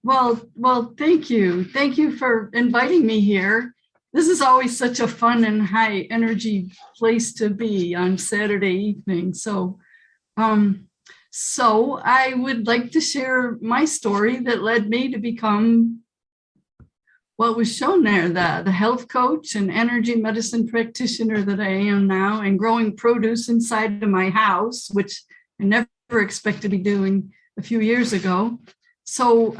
Well, thank you. Thank you for inviting me here. This is always such a fun and high energy place to be on Saturday evening. Um, so I would like to share my story that led me to become what was shown there, the health coach and energy medicine practitioner that I am now, and growing produce inside of my house, which I never expected to be doing a few years ago. So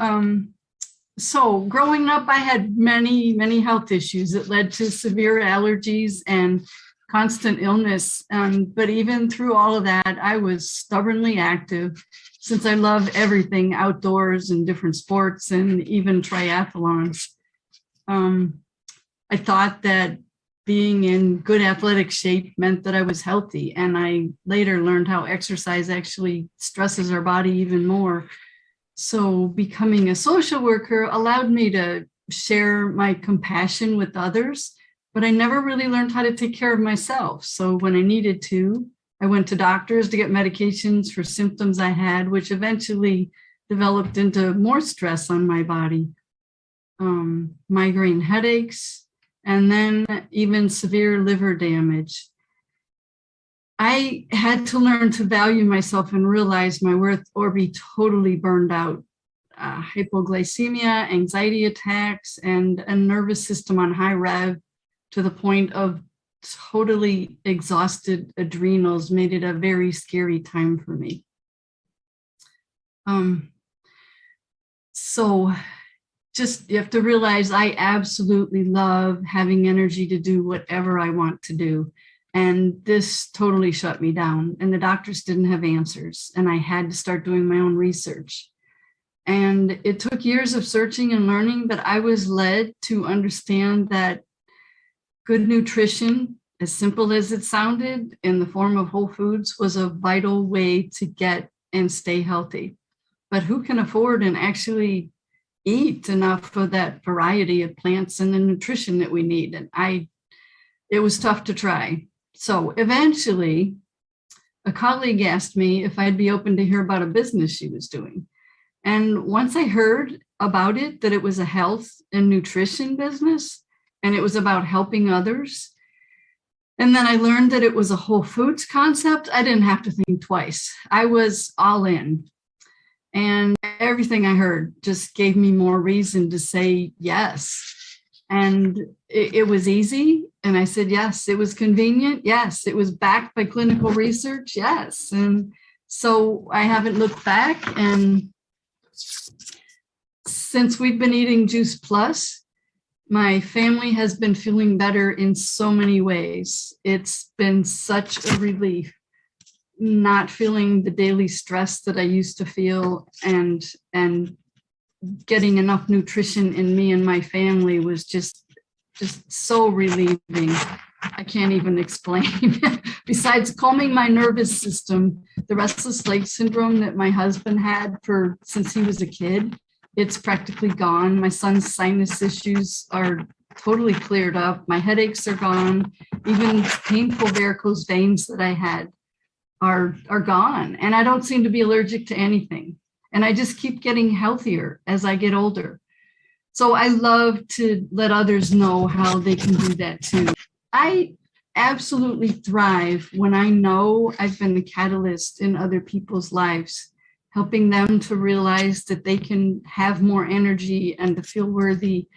growing up, I had many health issues that led to severe allergies and constant illness. But even through all of that, I was stubbornly active since I love everything outdoors and different sports and even triathlons. I thought that being in good athletic shape meant that I was healthy. And I later learned how exercise actually stresses our body even more. So becoming a social worker allowed me to share my compassion with others, but I never really learned how to take care of myself. So when I needed to, I went to doctors to get medications for symptoms I had, which eventually developed into more stress on my body, migraine headaches, and then even severe liver damage. I had to learn to value myself and realize my worth or be totally burned out. Hypoglycemia, anxiety attacks, and a nervous system on high rev to the point of totally exhausted adrenals made it a very scary time for me. So just you have to realize I absolutely love having energy to do whatever I want to do. And this totally shut me down, and the doctors didn't have answers, and I had to start doing my own research. And it took years of searching and learning, but I was led to understand that good nutrition, as simple as it sounded, in the form of whole foods, was a vital way to get and stay healthy. But who can afford and actually eat enough of that variety of plants and the nutrition that we need? And it was tough to try. So eventually, a colleague asked me if I'd be open to hear about a business she was doing. And once I heard about it, that it was a health and nutrition business, and it was about helping others, and then I learned that it was a whole foods concept, I didn't have to think twice. I was all in. And everything I heard just gave me more reason to say yes. And it was easy. And I said, yes. It was convenient. Yes. It was backed by clinical research. Yes. And so I haven't looked back. And since we've been eating Juice Plus, my family has been feeling better in so many ways. It's been such a relief not feeling the daily stress that I used to feel, and getting enough nutrition in me and my family was just so relieving. I can't even explain. Besides calming my nervous system, the restless leg syndrome that my husband had since he was a kid, it's practically gone. My son's sinus issues are totally cleared up. My headaches are gone. Even painful varicose veins that I had are gone. And I don't seem to be allergic to anything. And I just keep getting healthier as I get older. So I love to let others know how they can do that too. I absolutely thrive when I know I've been the catalyst in other people's lives, helping them to realize that they can have more energy and to feel worthy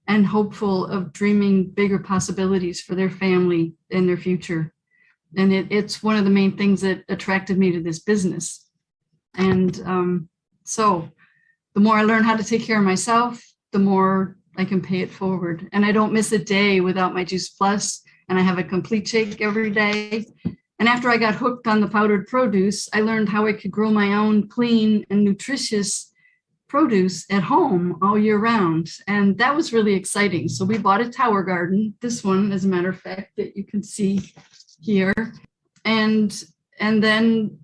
and hopeful of dreaming bigger possibilities for their family and their future. And it's one of the main things that attracted me to this business. And so the more I learn how to take care of myself, the more I can pay it forward. And I don't miss a day without my Juice Plus, and I have a complete shake every day. And after I got hooked on the powdered produce, I learned how I could grow my own clean and nutritious produce at home all year round. And that was really exciting. So we bought a tower garden, this one, as a matter of fact, that you can see here. And then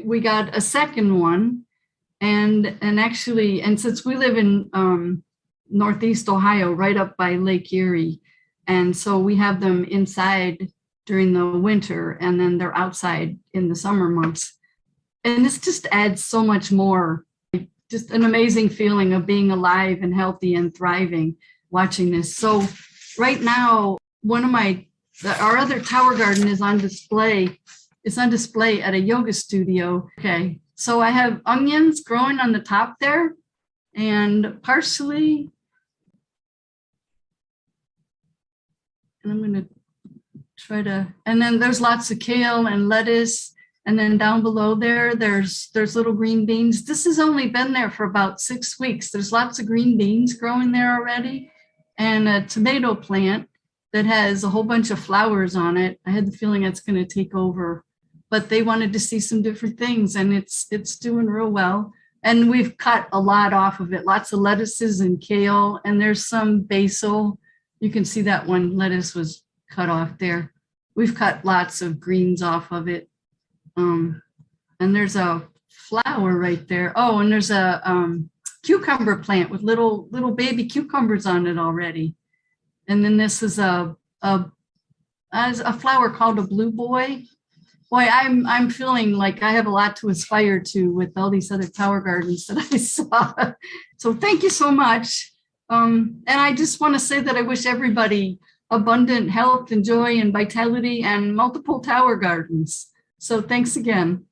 we got a second one. And since we live in Northeast Ohio, right up by Lake Erie, and so we have them inside during the winter, and then they're outside in the summer months. And this just adds so much more. just an amazing feeling of being alive and healthy and thriving watching this. So right now, our other tower garden is on display. It's on display at a yoga studio. Okay, so I have onions growing on the top there and parsley. And I'm going to and then there's lots of kale and lettuce. And then down below there's little green beans. This has only been there for about 6 weeks. There's lots of green beans growing there already, and a tomato plant that has a whole bunch of flowers on it. I had the feeling it's going to take over, but they wanted to see some different things, and it's doing real well. And we've cut a lot off of it, lots of lettuces and kale, and there's some basil. You can see that one lettuce was cut off there. We've cut lots of greens off of it. And there's a flower right there. Oh, and there's a cucumber plant with little baby cucumbers on it already. And then this is a flower called a blue boy. Boy, I'm feeling like I have a lot to aspire to with all these other tower gardens that I saw. So thank you so much. And I just want to say that I wish everybody abundant health and joy and vitality and multiple tower gardens. So thanks again.